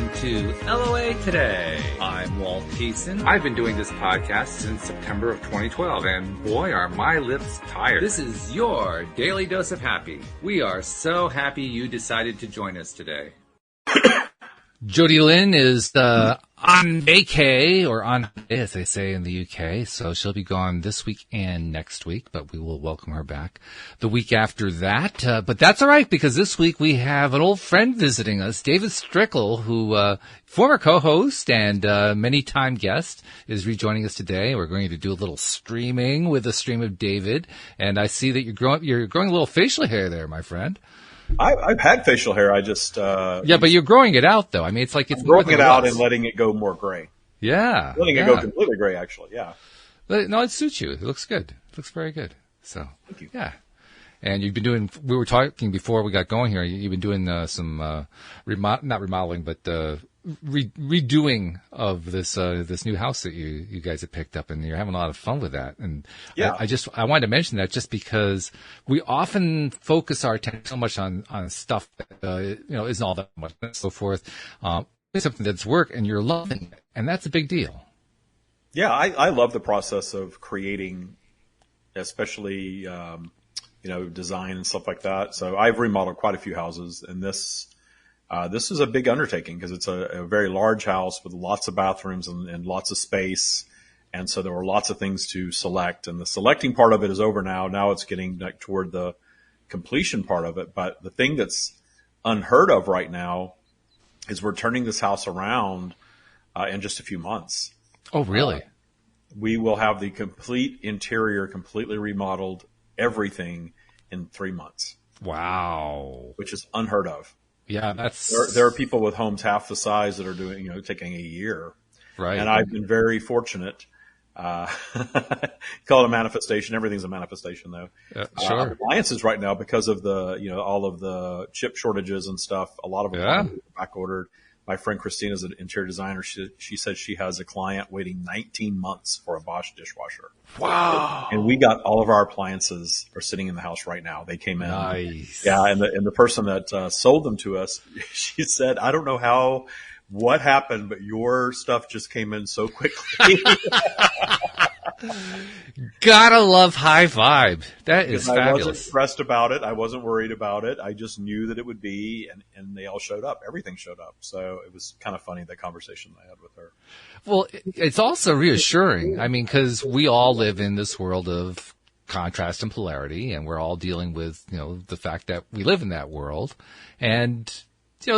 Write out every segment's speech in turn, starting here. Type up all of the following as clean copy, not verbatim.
welcome to LOA Today. I'm Walt Peason. I've been doing this podcast since September of 2012, and boy, are my lips tired. This is your daily dose of happy. We are so happy you decided to join us today. Jodielynn is on vacay, or on, as they say in the UK, so she'll be gone this week and next week, but we will welcome her back the week after that. But that's all right, because this week we have an old friend visiting us, David Strickle, who, former co-host and many-time guest, is rejoining us today. We're going to do a little streaming with a stream of David, and I see that you're growing a little facial hair there, my friend. I've had facial hair. I just yeah, but you're growing it out though. I mean, it's like it's growing it out and letting it go more gray. Yeah, letting it go completely gray. Actually, yeah. No, it suits you. It looks good. It looks very good. So thank you. Yeah, and you've been doing. We were talking before we got going here. You've been doing some not remodeling, but redoing of this new house that you guys have picked up, and you're having a lot of fun with that. And yeah, I wanted to mention that just because we often focus our attention so much on stuff that isn't all that much and so forth. Something that's work, and you're loving it, and that's a big deal. Yeah, I love the process of creating, especially design and stuff like that. So I've remodeled quite a few houses, and this is a big undertaking because it's a very large house with lots of bathrooms and lots of space. And so there were lots of things to select, and the selecting part of it is over now. Now it's getting toward the completion part of it. But the thing that's unheard of right now is we're turning this house around in just a few months. Oh, really? We will have the complete interior completely remodeled, everything in 3 months. Wow. Which is unheard of. Yeah, there are people with homes half the size that are doing, taking a year. Right. And I've been very fortunate. Call it a manifestation. Everything's a manifestation, though. Sure. Appliances right now, because of the, all of the chip shortages and stuff, a lot of them are back ordered. My friend Christina is an interior designer. She said she has a client waiting 19 months for a Bosch dishwasher. Wow. And we got all of our appliances are sitting in the house right now. They came in. Nice. Yeah. And the person that sold them to us, she said, I don't know what happened, but your stuff just came in so quickly. Gotta love high vibe. That is fabulous. I wasn't stressed about it. I wasn't worried about it. I just knew that it would be, and they all showed up. Everything showed up. So it was kind of funny, the conversation I had with her. Well, it's also reassuring. I mean, because we all live in this world of contrast and polarity, and we're all dealing with, the fact that we live in that world. And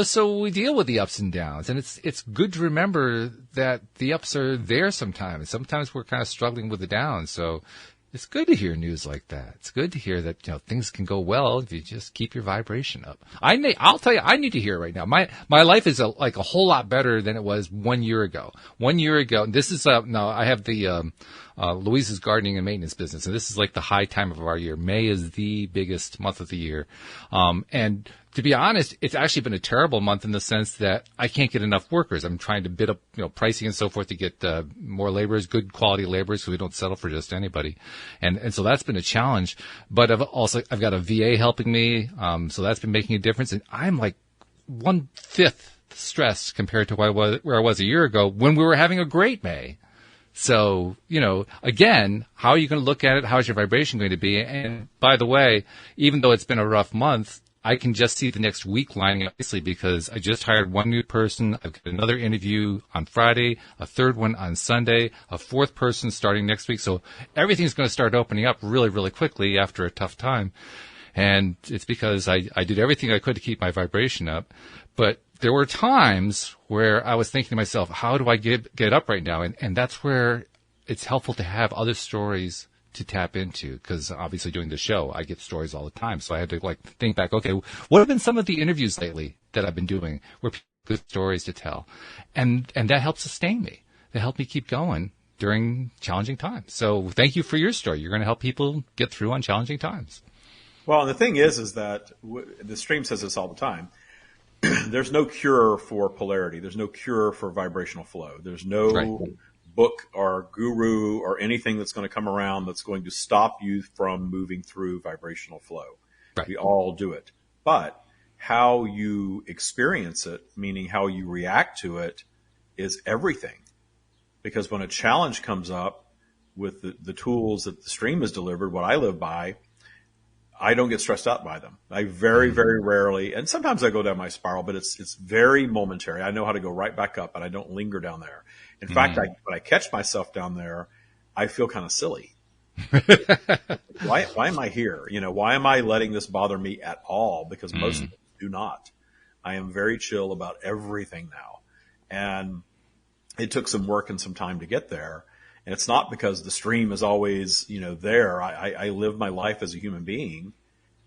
so we deal with the ups and downs, and it's good to remember that the ups are there sometimes. Sometimes we're kind of struggling with the downs, so it's good to hear news like that. It's good to hear that things can go well if you just keep your vibration up. I'll tell you, I need to hear it right now. My life is like a whole lot better than it was 1 year ago. 1 year ago, and this is now I have the Louise's gardening and maintenance business, and this is like the high time of our year. May is the biggest month of the year, and to be honest, it's actually been a terrible month in the sense that I can't get enough workers. I'm trying to bid up, pricing and so forth to get more laborers, good quality laborers, so we don't settle for just anybody. And so that's been a challenge. But I've got a VA helping me, so that's been making a difference. And I'm like 1/5 stressed compared to where I was a year ago when we were having a great May. So, again, how are you going to look at it? How's your vibration going to be? And by the way, even though it's been a rough month, I can just see the next week lining up nicely because I just hired one new person. I've got another interview on Friday, a third one on Sunday, a fourth person starting next week. So everything's going to start opening up really, really quickly after a tough time. And it's because I did everything I could to keep my vibration up. But there were times where I was thinking to myself, how do I get up right now? And that's where it's helpful to have other stories to tap into, because obviously doing the show, I get stories all the time. So I had to think back, okay, what have been some of the interviews lately that I've been doing where people have good stories to tell? And that helps sustain me. They help me keep going during challenging times. So thank you for your story. You're going to help people get through on challenging times. Well, and the thing is that the stream says this all the time. There's no cure for polarity. There's no cure for vibrational flow. There's no book or guru or anything that's going to come around that's going to stop you from moving through vibrational flow. Right. We all do it. But how you experience it, meaning how you react to it, is everything. Because when a challenge comes up with the tools that the stream has delivered, what I live by, I don't get stressed out by them. I very, very rarely, and sometimes I go down my spiral, but it's very momentary. I know how to go right back up, and I don't linger down there. In fact, when I catch myself down there, I feel kind of silly. Why am I here? Why am I letting this bother me at all? Because most of them do not. I am very chill about everything now. And it took some work and some time to get there. And it's not because the stream is always, there. I live my life as a human being,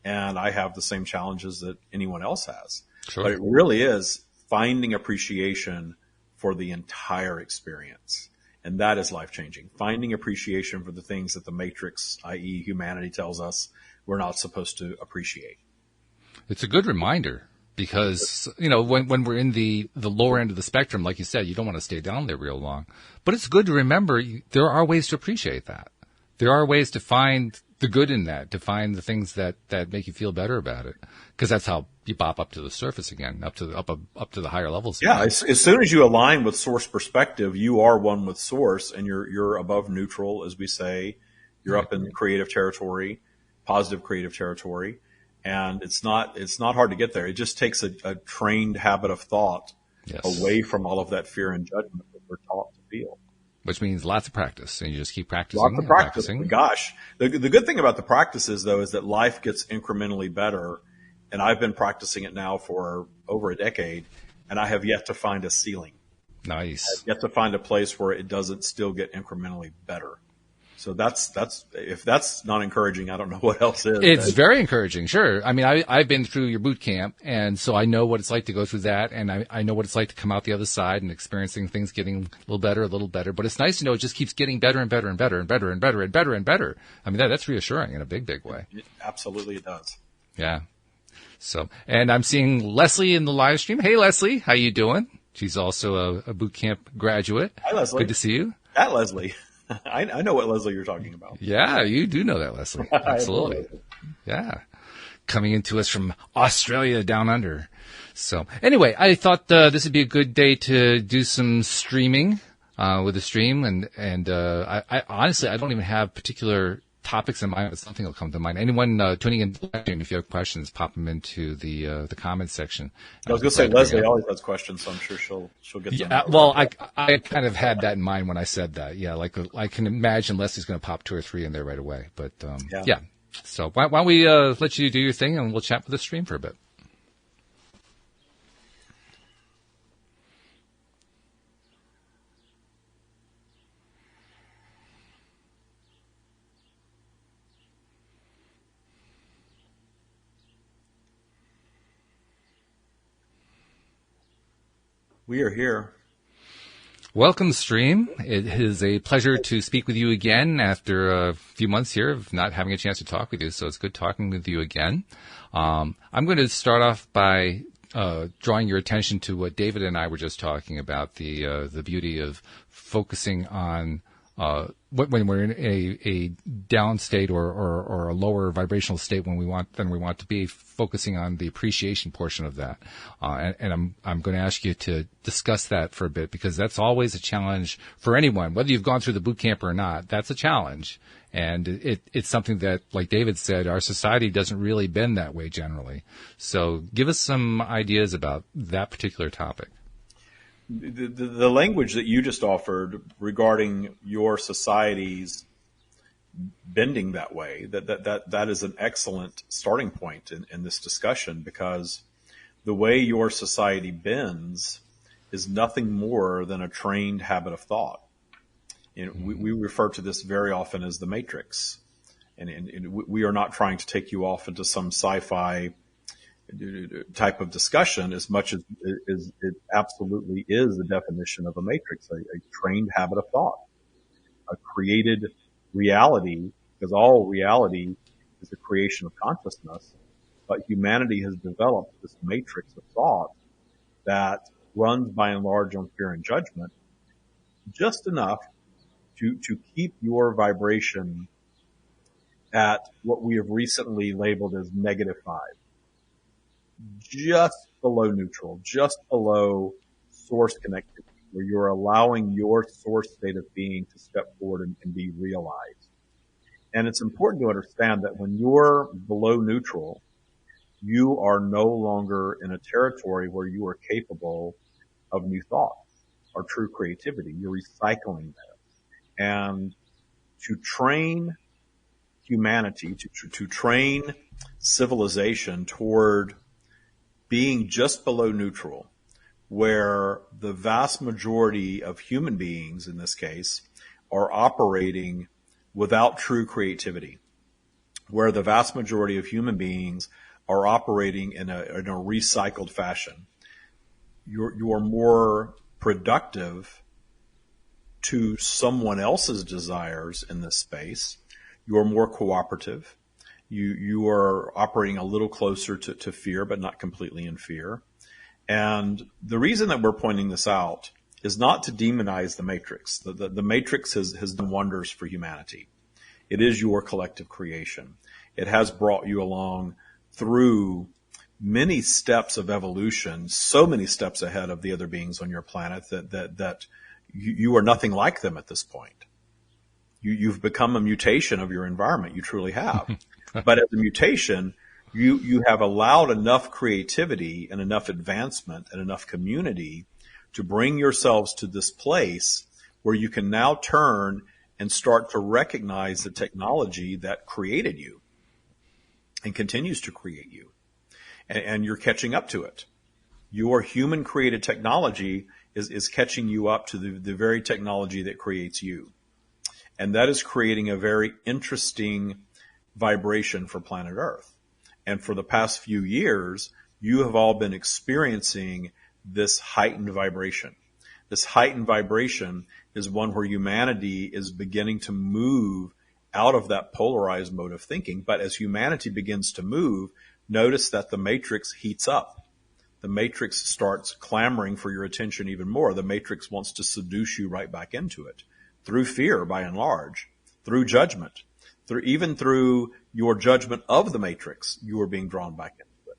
and I have the same challenges that anyone else has. Sure. But it really is finding appreciation for the entire experience. And that is life-changing. Finding appreciation for the things that the matrix, i.e. humanity, tells us we're not supposed to appreciate. It's a good reminder because, when we're in the lower end of the spectrum, like you said, you don't want to stay down there real long. But it's good to remember there are ways to appreciate that. There are ways to find the good in that, to find the things that make you feel better about it. Because that's how you pop up to the surface again, up to the higher levels. Yeah, as soon as you align with source perspective, you are one with source, and you're above neutral, as we say. You're up in creative territory, positive creative territory. And it's not hard to get there. It just takes a trained habit of thought away from all of that fear and judgment that we're taught to feel. Which means lots of practice, and you just keep practicing. Lots of practice. Gosh, the good thing about the practices, though, is that life gets incrementally better. And I've been practicing it now for over a decade, and I have yet to find a ceiling. Nice. I've yet to find a place where it doesn't still get incrementally better. So that's if that's not encouraging, I don't know what else is. It's very encouraging, sure. I mean, I've been through your boot camp, and so I know what it's like to go through that, and I know what it's like to come out the other side and experiencing things getting a little better. But it's nice to know it just keeps getting better and better and better and better and better and better and better. I mean, that's reassuring in a big, big way. Absolutely, it does. Yeah. So, and I'm seeing Leslie in the live stream. Hey, Leslie, how you doing? She's also a boot camp graduate. Hi, Leslie. Good to see you. That Leslie. I know what Leslie you're talking about. Yeah, you do know that, Leslie. Absolutely. Yeah. Coming into us from Australia down under. So anyway, I thought this would be a good day to do some streaming with the stream. And I honestly, I don't even have particular topics in mind, but something will come to mind. Anyone tuning in, if you have questions, pop them into the comments section. I was going to say Leslie always has questions, so I'm sure she'll get them. Yeah, well, I kind of had that in mind when I said that. Yeah, like I can imagine Leslie's going to pop 2 or 3 in there right away. But yeah. So why don't we let you do your thing, and we'll chat with the stream for a bit. We are here. Welcome, stream. It is a pleasure to speak with you again after a few months here of not having a chance to talk with you. So it's good talking with you again. I'm going to start off by drawing your attention to what David and I were just talking about, the beauty of focusing on when we're in a down state or a lower vibrational state than we want to be, focusing on the appreciation portion of that. And I'm going to ask you to discuss that for a bit, because that's always a challenge for anyone, whether you've gone through the boot camp or not. That's a challenge. And it's something that, like David said, our society doesn't really bend that way generally. So give us some ideas about that particular topic. The language that you just offered regarding your society's bending that way, that is an excellent starting point in this discussion, because the way your society bends is nothing more than a trained habit of thought. And we refer to this very often as the matrix. And we are not trying to take you off into some sci-fi type of discussion as much as it absolutely is the definition of a matrix, a trained habit of thought, a created reality, because all reality is a creation of consciousness. But humanity has developed this matrix of thought that runs by and large on fear and judgment, just enough to keep your vibration at what we have recently labeled as -5. just below neutral, just below source connectivity, where you're allowing your source state of being to step forward and be realized. And it's important to understand that when you're below neutral, you are no longer in a territory where you are capable of new thoughts or true creativity. You're recycling that. And to train humanity, to train civilization toward being just below neutral, where the vast majority of human beings, in this case, are operating without true creativity, where the vast majority of human beings are operating in a recycled fashion. You're more productive to someone else's desires in this space. You're more cooperative. You are operating a little closer to fear, but not completely in fear. And the reason that we're pointing this out is not to demonize the Matrix. The Matrix has done wonders for humanity. It is your collective creation. It has brought you along through many steps of evolution, so many steps ahead of the other beings on your planet that you are nothing like them at this point. You've become a mutation of your environment. You truly have. But as a mutation, you have allowed enough creativity and enough advancement and enough community to bring yourselves to this place where you can now turn and start to recognize the technology that created you and continues to create you. And you're catching up to it. Your human created technology is catching you up to the very technology that creates you. And that is creating a very interesting vibration for planet Earth. And for the past few years, you have all been experiencing this heightened vibration. This heightened vibration is one where humanity is beginning to move out of that polarized mode of thinking. But as humanity begins to move, notice that the matrix heats up. The matrix starts clamoring for your attention even more. The matrix wants to seduce you right back into it through fear, by and large, through judgment, even through your judgment of the matrix, you are being drawn back into it.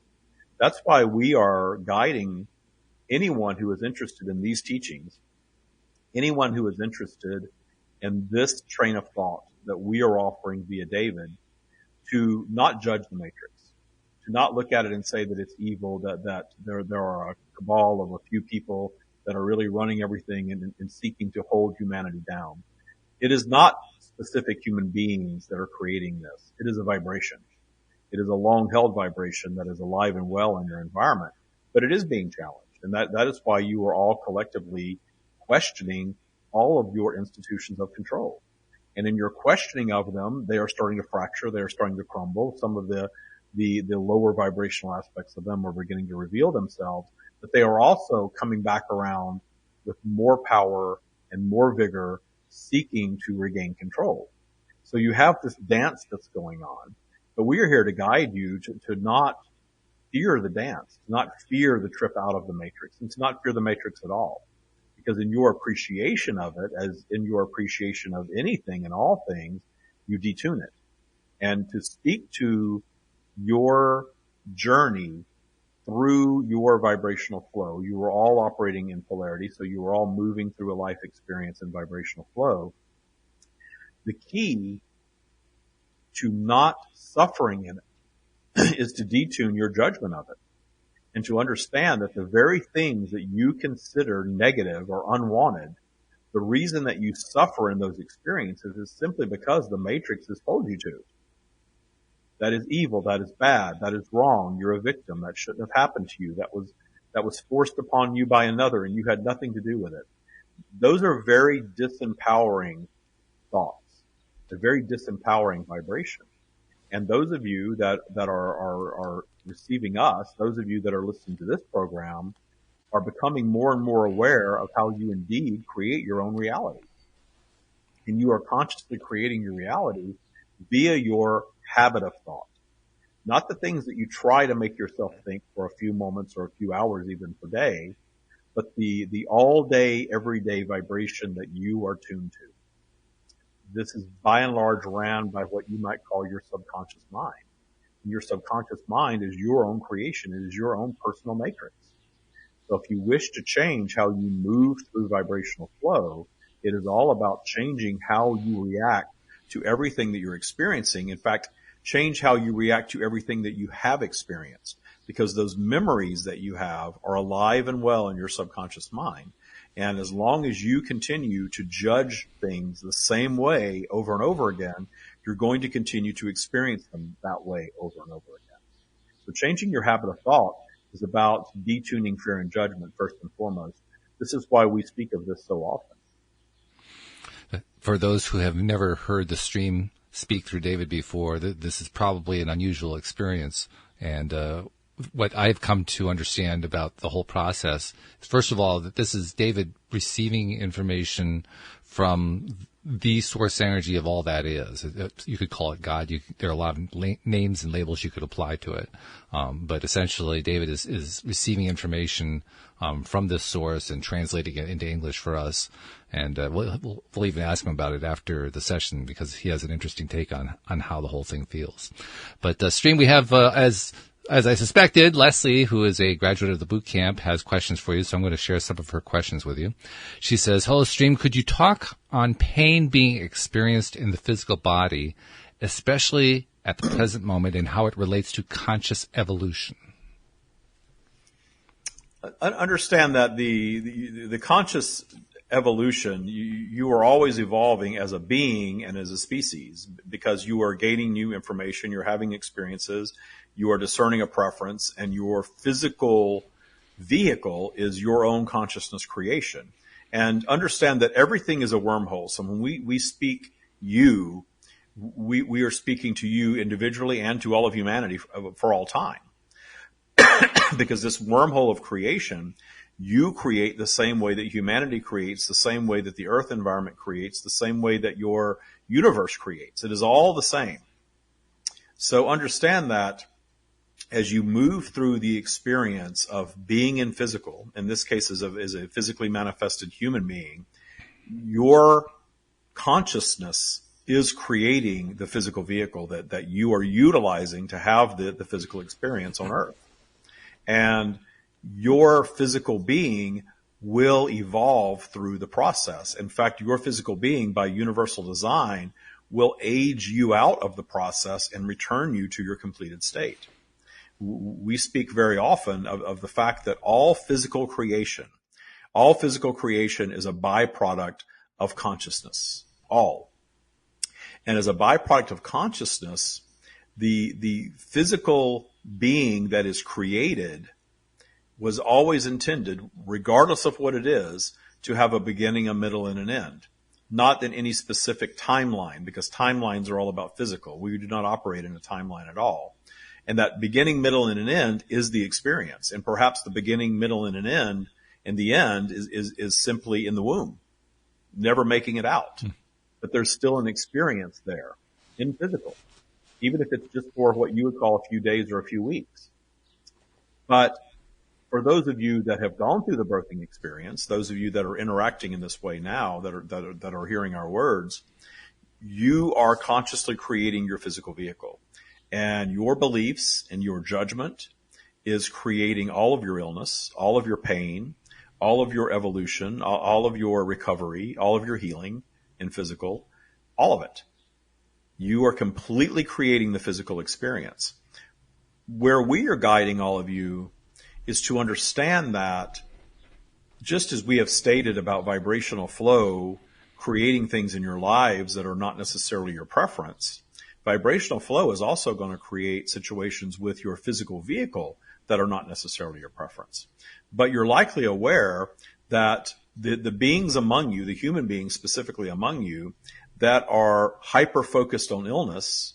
That's why we are guiding anyone who is interested in these teachings, anyone who is interested in this train of thought that we are offering via David, to not judge the matrix, to not look at it and say that it's evil, that there are a cabal of a few people that are really running everything and seeking to hold humanity down. It is not specific human beings that are creating this. It is a vibration. It is a long-held vibration that is alive and well in your environment, but it is being challenged. And that is why you are all collectively questioning all of your institutions of control. And in your questioning of them, they are starting to fracture. They are starting to crumble. Some of the lower vibrational aspects of them are beginning to reveal themselves, but they are also coming back around with more power and more vigor, seeking to regain control. So you have this dance that's going on, but we are here to guide you to not fear the dance, to not fear the trip out of the matrix, and to not fear the matrix at all. Because in your appreciation of it, as in your appreciation of anything and all things, you detune it. And to speak to your journey through your vibrational flow, you are all operating in polarity, so you are all moving through a life experience in vibrational flow. The key to not suffering in it is to detune your judgment of it and to understand that the very things that you consider negative or unwanted, the reason that you suffer in those experiences is simply because the matrix has told you to. That is evil, that is bad, that is wrong, you're a victim, that shouldn't have happened to you, that was forced upon you by another and you had nothing to do with it. Those are very disempowering thoughts, a very disempowering vibration. And those of you that are receiving us, those of you that are listening to this program, are becoming more and more aware of how you indeed create your own reality. And you are consciously creating your reality via your habit of thought. Not the things that you try to make yourself think for a few moments or a few hours even per day, but the all day, everyday vibration that you are tuned to. This is by and large ran by what you might call your subconscious mind. your subconscious mind is your own creation. It is your own personal matrix. So if you wish to change how you move through vibrational flow, it is all about changing how you react to everything that you're experiencing. In fact, change how you react to everything that you have experienced, because those memories that you have are alive and well in your subconscious mind. And as long as you continue to judge things the same way over and over again, you're going to continue to experience them that way over and over again. So changing your habit of thought is about detuning fear and judgment first and foremost. This is why we speak of this so often. For those who have never heard the stream speak through David before, this is probably an unusual experience. And what I've come to understand about the whole process is, first of all, that this is David receiving information from the source energy of all that is. You could call it God. There are a lot of names and labels you could apply to it. But essentially, David is receiving information from this source and translating it into English for us. And we'll even ask him about it after the session, because he has an interesting take on how the whole thing feels. But stream, we have, as I suspected, Leslie, who is a graduate of the boot camp, has questions for you, so I'm going to share some of her questions with you. She says, hello, stream, could you talk on pain being experienced in the physical body, especially at the present moment, and how it relates to conscious evolution? Understand that the conscious evolution, you are always evolving as a being and as a species, because you are gaining new information, you're having experiences, you are discerning a preference, and your physical vehicle is your own consciousness creation. And understand that everything is a wormhole. So when we speak you, we are speaking to you individually and to all of humanity for all time. Because this wormhole of creation, you create the same way that humanity creates, the same way that the earth environment creates, the same way that your universe creates. It is all the same. So understand that as you move through the experience of being in physical, in this case as a physically manifested human being, your consciousness is creating the physical vehicle that you are utilizing to have the physical experience on earth. And your physical being will evolve through the process. In fact, your physical being, by universal design, will age you out of the process and return you to your completed state. We speak very often of the fact that all physical creation is a byproduct of consciousness. All. And as a byproduct of consciousness, the physical being that is created was always intended, regardless of what it is, to have a beginning, a middle, and an end. Not in any specific timeline, because timelines are all about physical. We do not operate in a timeline at all. And that beginning, middle, and an end is the experience. And perhaps the beginning, middle, and an end, and the end is simply in the womb, never making it out. But there's still an experience there in physical, even if it's just for what you would call a few days or a few weeks. But for those of you that have gone through the birthing experience, those of you that are interacting in this way now, that are hearing our words, you are consciously creating your physical vehicle. And your beliefs and your judgment is creating all of your illness, all of your pain, all of your evolution, all of your recovery, all of your healing in physical, all of it. You are completely creating the physical experience. Where we are guiding all of you is to understand that, just as we have stated about vibrational flow, creating things in your lives that are not necessarily your preference, vibrational flow is also going to create situations with your physical vehicle that are not necessarily your preference. But you're likely aware that the beings among you, the human beings specifically among you, that are hyper-focused on illness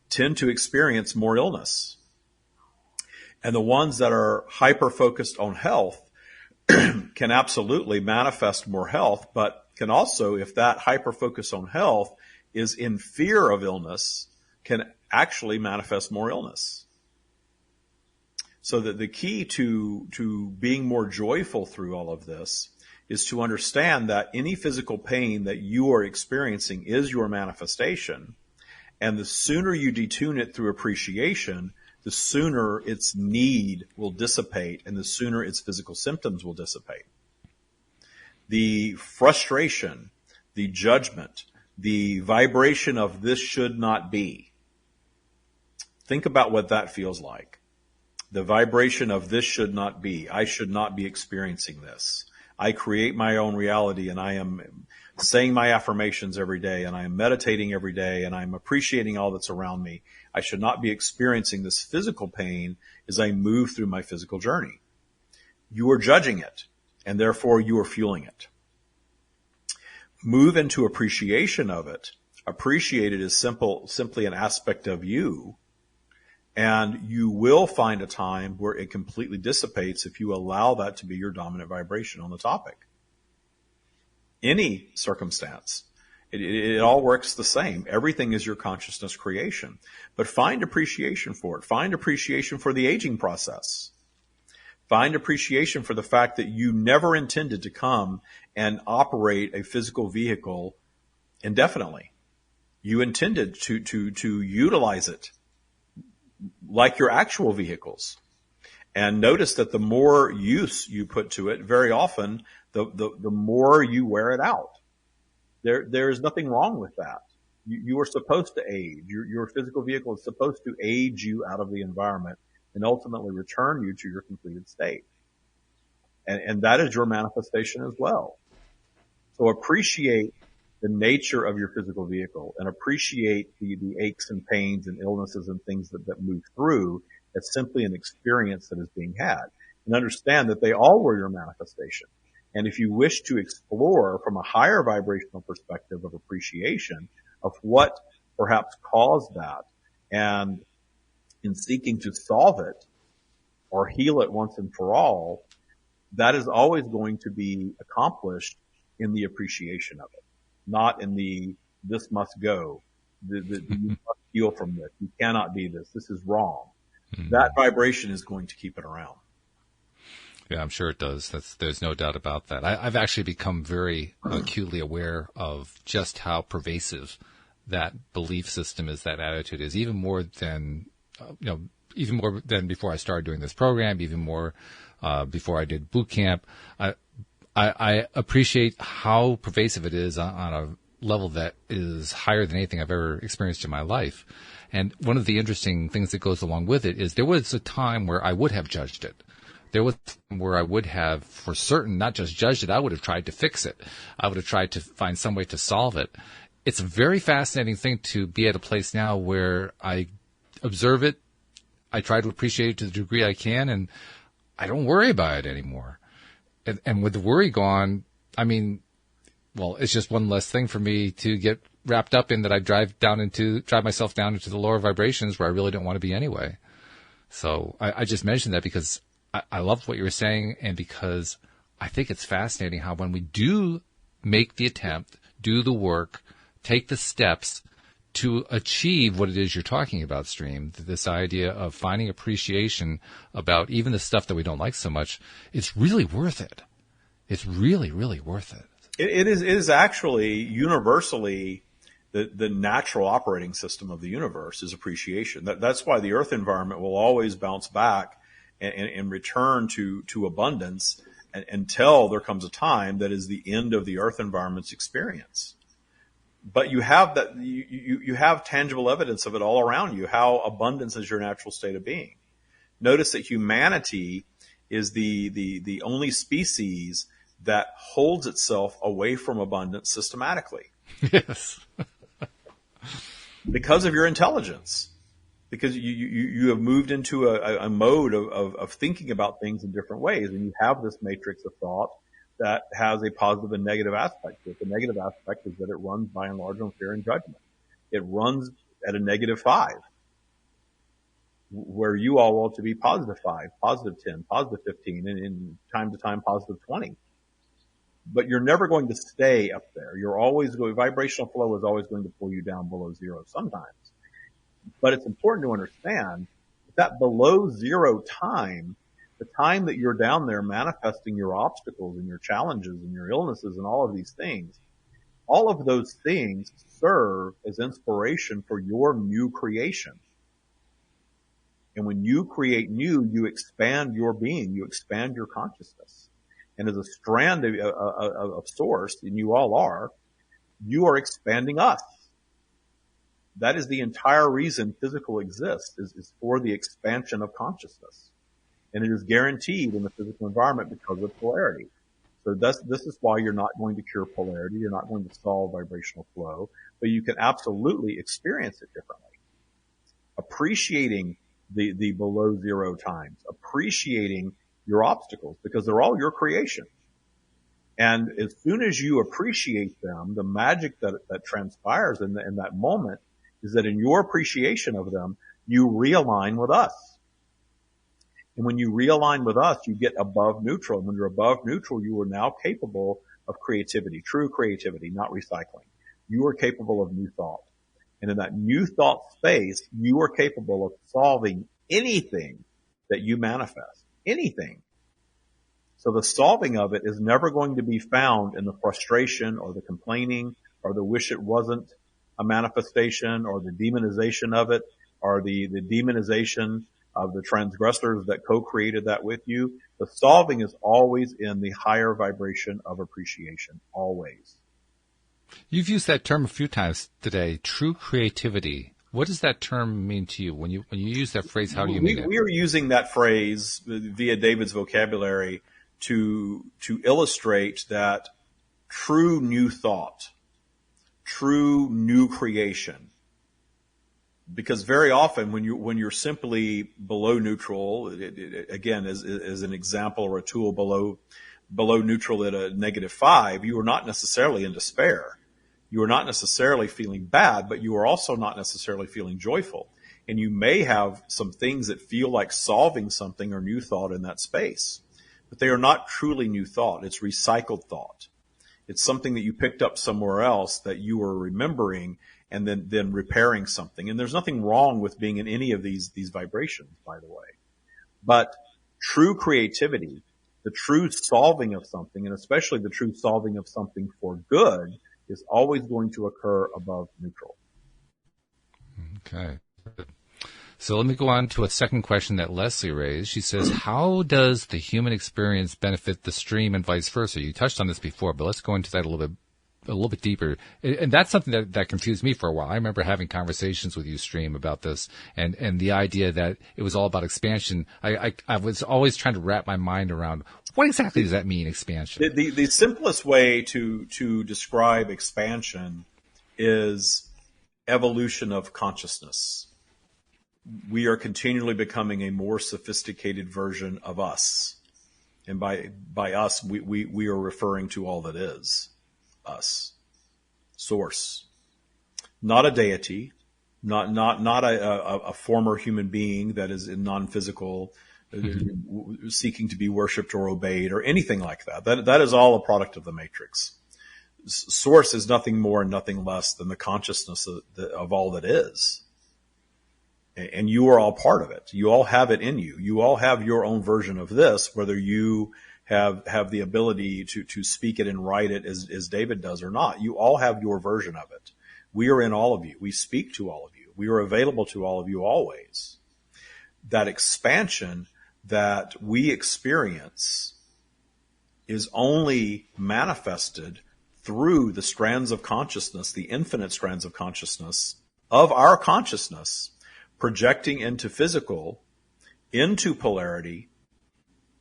tend to experience more illness. And the ones that are hyper-focused on health can absolutely manifest more health, but can also, if that hyper-focus on health is in fear of illness, can actually manifest more illness. So that the key to being more joyful through all of this is to understand that any physical pain that you are experiencing is your manifestation, And the sooner you detune it through appreciation, the sooner its need will dissipate and the sooner its physical symptoms will dissipate. The frustration, the judgment, the vibration of this should not be. Think about what that feels like. The vibration of this should not be. I should not be experiencing this. I create my own reality, and I am saying my affirmations every day, and I am meditating every day, and I'm appreciating all that's around me. I should not be experiencing this physical pain as I move through my physical journey. You are judging it, and therefore you are fueling it. Move into appreciation of it. Appreciate it as simply an aspect of you. And you will find a time where it completely dissipates if you allow that to be your dominant vibration on the topic. Any circumstance. It all works the same. Everything is your consciousness creation. But find appreciation for it. Find appreciation for the aging process. Find appreciation for the fact that you never intended to come and operate a physical vehicle indefinitely. You intended to utilize it like your actual vehicles. And notice that the more use you put to it, very often, the more you wear it out. There is nothing wrong with that. You are supposed to age. Your physical vehicle is supposed to age you out of the environment and ultimately return you to your completed state. And that is your manifestation as well. So appreciate the nature of your physical vehicle and appreciate the aches and pains and illnesses and things that move through as simply an experience that is being had. And understand that they all were your manifestation. And if you wish to explore from a higher vibrational perspective of appreciation of what perhaps caused that, and in seeking to solve it or heal it once and for all, that is always going to be accomplished in the appreciation of it, not in the this must go, you must heal from this, you cannot be this is wrong. Mm-hmm. That vibration is going to keep it around. Yeah, I'm sure it does. There's no doubt about that. I've actually become very acutely aware of just how pervasive that belief system is, that attitude is, even more than before I started doing this program, even more before I did boot camp. I appreciate how pervasive it is on a level that is higher than anything I've ever experienced in my life. And one of the interesting things that goes along with it is there was a time where I would have judged it. There was a time where I would have, for certain, not just judged it, I would have tried to fix it. I would have tried to find some way to solve it. It's a very fascinating thing to be at a place now where I observe it, I try to appreciate it to the degree I can, and I don't worry about it anymore. And with the worry gone, I mean, well, it's just one less thing for me to get wrapped up in that I drive myself down into the lower vibrations where I really don't want to be anyway. So I just mentioned that because I love what you were saying, and because I think it's fascinating how when we do make the attempt, do the work, take the steps to achieve what it is you're talking about, Stream, this idea of finding appreciation about even the stuff that we don't like so much, it's really worth it. It's really, really worth it. It is actually universally the natural operating system of the universe is appreciation. That's why the Earth environment will always bounce back and return to abundance until there comes a time that is the end of the Earth environment's experience. But you have that, you have tangible evidence of it all around you, how abundance is your natural state of being. Notice that humanity is the only species that holds itself away from abundance systematically. Yes. Because of your intelligence. Because you have moved into a mode of thinking about things in different ways, and you have this matrix of thought that has a positive and negative aspect to it. The negative aspect is that it runs by and large on fear and judgment. It runs at a -5, where you all want to be +5, +10, +15, and in time to time +20. But you're never going to stay up there. You're always going, vibrational flow is always going to pull you down below zero sometimes. But it's important to understand that below zero time, the time that you're down there manifesting your obstacles and your challenges and your illnesses and all of these things, all of those things serve as inspiration for your new creation. And when you create new, you expand your being, you expand your consciousness. And as a strand of source, and you all are, you are expanding us. That is the entire reason physical exists, is for the expansion of consciousness. And it is guaranteed in the physical environment because of polarity. So this is why you're not going to cure polarity. You're not going to solve vibrational flow, but you can absolutely experience it differently. Appreciating the below zero times, appreciating your obstacles, because they're all your creation. And as soon as you appreciate them, the magic that transpires in that moment is that in your appreciation of them, you realign with us. And when you realign with us, you get above neutral. And when you're above neutral, you are now capable of creativity, true creativity, not recycling. You are capable of new thought. And in that new thought space, you are capable of solving anything that you manifest. Anything. So the solving of it is never going to be found in the frustration or the complaining or the wish it wasn't a manifestation or the demonization of it or the demonization of the transgressors that co-created that with you. The solving is always in the higher vibration of appreciation. Always. You've used that term a few times today, true creativity. What does that term mean to you? When you use that phrase, how do you mean it? We are using that phrase via David's vocabulary to illustrate that true new thought, true new creation. Because very often when you're simply below neutral, again, as an example or a tool below neutral at a -5, you are not necessarily in despair. You are not necessarily feeling bad, but you are also not necessarily feeling joyful. And you may have some things that feel like solving something or new thought in that space, but they are not truly new thought. It's recycled thought. It's something that you picked up somewhere else that you are remembering and then repairing something. And there's nothing wrong with being in any of these vibrations, by the way. But true creativity, the true solving of something, and especially the true solving of something for good, is always going to occur above neutral. Okay. So let me go on to a second question that Leslie raised. She says, how does the human experience benefit the stream and vice versa? You touched on this before, but let's go into that a little bit deeper. And that's something that confused me for a while. I remember having conversations with you, Stream, about this and the idea that it was all about expansion. I was always trying to wrap my mind around what exactly does that mean, expansion? The simplest way to describe expansion is evolution of consciousness. We are continually becoming a more sophisticated version of us. And by us, we are referring to all that is us. Source. Not a deity, not a former human being that is non-physical, seeking to be worshipped or obeyed or anything like that. That is all a product of the matrix. Source is nothing more and nothing less than the consciousness of all that is. And you are all part of it. You all have it in you. You all have your own version of this, whether you have the ability to speak it and write it as David does or not. You all have your version of it. We are in all of you. We speak to all of you. We are available to all of you always. That expansion that we experience is only manifested through the strands of consciousness, the infinite strands of consciousness of our consciousness projecting into physical, into polarity,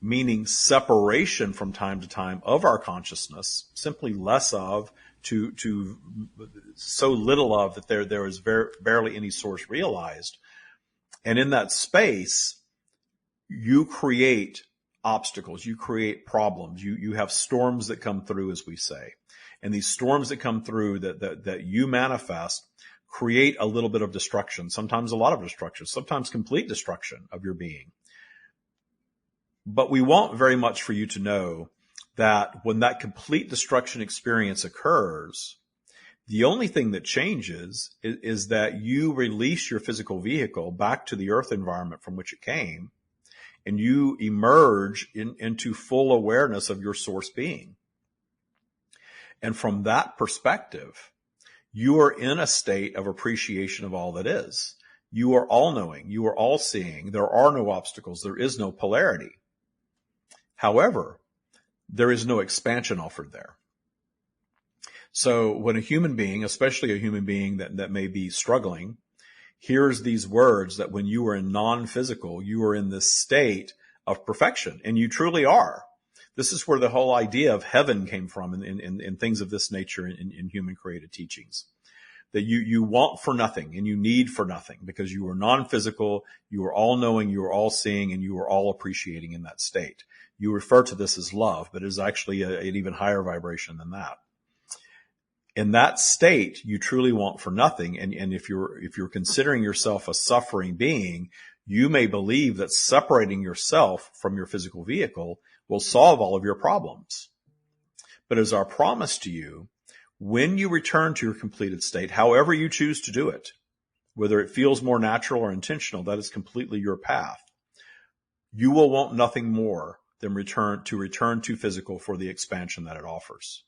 meaning separation from time to time of our consciousness, simply less of to so little of that there is barely any source realized. And in that space, you create obstacles, you create problems, you have storms that come through, as we say. And these storms that come through that you manifest create a little bit of destruction, sometimes a lot of destruction, sometimes complete destruction of your being. But we want very much for you to know that when that complete destruction experience occurs, the only thing that changes is that you release your physical vehicle back to the earth environment from which it came, and you emerge into full awareness of your source being. And from that perspective, you are in a state of appreciation of all that is. You are all knowing. You are all seeing. There are no obstacles. There is no polarity. However, there is no expansion offered there. So when a human being, especially a human being that may be struggling, hears these words that when you are in non-physical, you are in this state of perfection, and you truly are. This is where the whole idea of heaven came from in things of this nature in human created teachings. That you want for nothing and you need for nothing because you are non-physical, you are all knowing, you are all seeing, and you are all appreciating in that state. You refer to this as love, but it is actually an even higher vibration than that. In that state, you truly want for nothing. And if you're considering yourself a suffering being, you may believe that separating yourself from your physical vehicle will solve all of your problems. But as our promise to you, when you return to your completed state, however you choose to do it, whether it feels more natural or intentional, that is completely your path. You will want nothing more than return to physical for the expansion that it offers.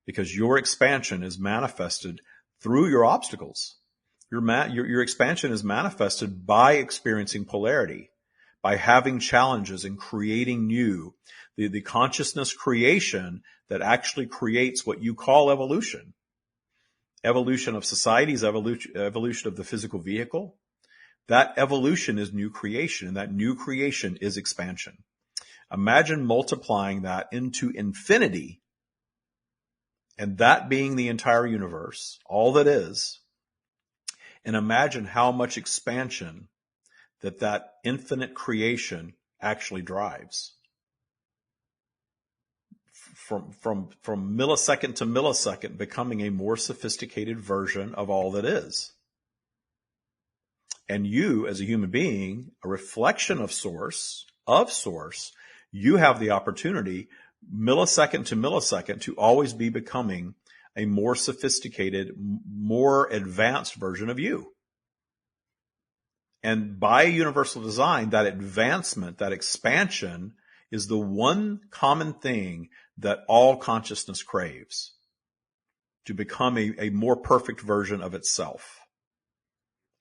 Because your expansion is manifested through your obstacles. Your expansion is manifested by experiencing polarity, by having challenges and creating new, the consciousness creation that actually creates what you call evolution. Evolution of societies, evolution of the physical vehicle. That evolution is new creation, and that new creation is expansion. Imagine multiplying that into infinity, and that being the entire universe, all that is, and imagine how much expansion that infinite creation actually drives. From millisecond to millisecond, becoming a more sophisticated version of all that is. And you, as a human being, a reflection of source, you have the opportunity, millisecond to millisecond, to always be becoming a more sophisticated, more advanced version of you. And by universal design, that advancement, that expansion, is the one common thing that all consciousness craves, to become a more perfect version of itself.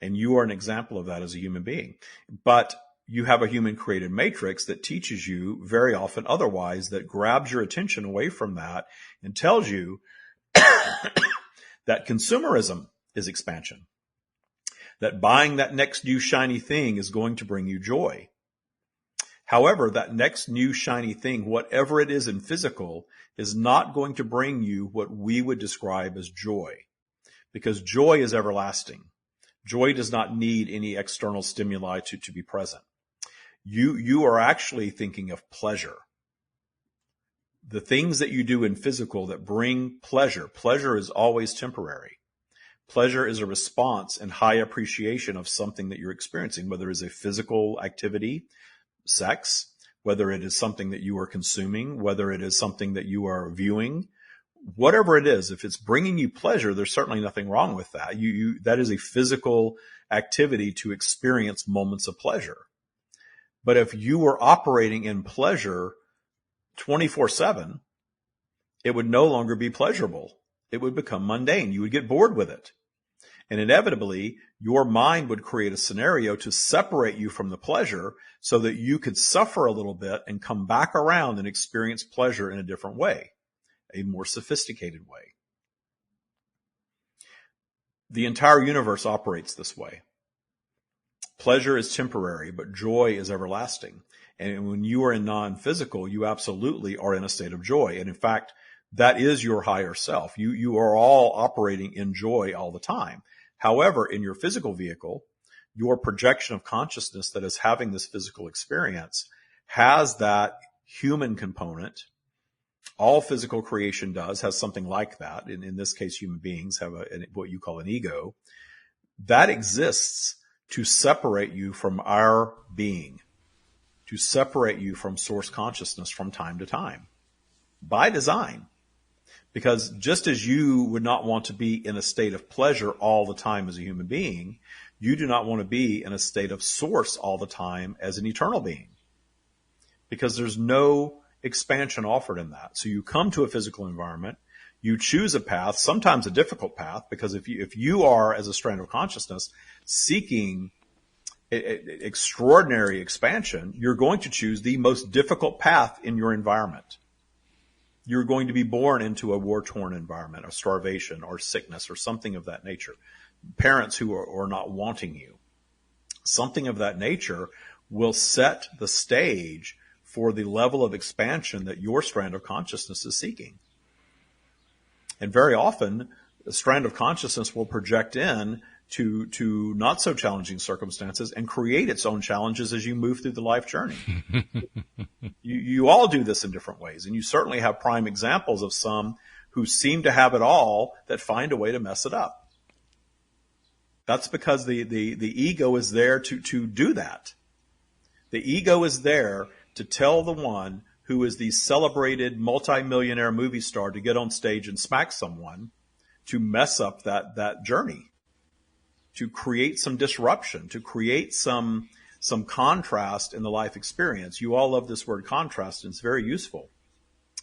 And you are an example of that as a human being. But you have a human created matrix that teaches you very often otherwise, that grabs your attention away from that and tells you that consumerism is expansion, that buying that next new shiny thing is going to bring you joy. However, that next new shiny thing, whatever it is in physical, is not going to bring you what we would describe as joy, because joy is everlasting. Joy does not need any external stimuli to be present. You are actually thinking of pleasure. The things that you do in physical that bring pleasure is always temporary. Pleasure is a response and high appreciation of something that you're experiencing, whether it's a physical activity, sex, whether it is something that you are consuming, whether it is something that you are viewing, whatever it is. If it's bringing you pleasure, there's certainly nothing wrong with that. That is a physical activity to experience moments of pleasure. But if you were operating in pleasure 24/7, it would no longer be pleasurable. It would become mundane. You would get bored with it. And inevitably, your mind would create a scenario to separate you from the pleasure so that you could suffer a little bit and come back around and experience pleasure in a different way, a more sophisticated way. The entire universe operates this way. Pleasure is temporary, but joy is everlasting. And when you are in non-physical, you absolutely are in a state of joy. And in fact, that is your higher self. You are all operating in joy all the time. However, in your physical vehicle, your projection of consciousness that is having this physical experience has that human component. All physical creation has something like that. In this case, human beings have what you call an ego. That exists to separate you from our being, to separate you from source consciousness from time to time, by design. Because just as you would not want to be in a state of pleasure all the time as a human being, you do not want to be in a state of source all the time as an eternal being. Because there's no expansion offered in that. So you come to a physical environment, You choose a path, sometimes a difficult path, because if you are, as a strand of consciousness, seeking extraordinary expansion, you're going to choose the most difficult path in your environment. You're going to be born into a war-torn environment, or starvation, or sickness, or something of that nature. Parents who are not wanting you. Something of that nature will set the stage for the level of expansion that your strand of consciousness is seeking. And very often, the strand of consciousness will project in to not so challenging circumstances and create its own challenges as you move through the life journey. You all do this in different ways, and you certainly have prime examples of some who seem to have it all that find a way to mess it up. That's because the ego is there to do that. The ego is there to tell the one who is the celebrated multimillionaire movie star to get on stage and smack someone to mess up that journey, to create some disruption, to create some contrast in the life experience. You all love this word contrast, and it's very useful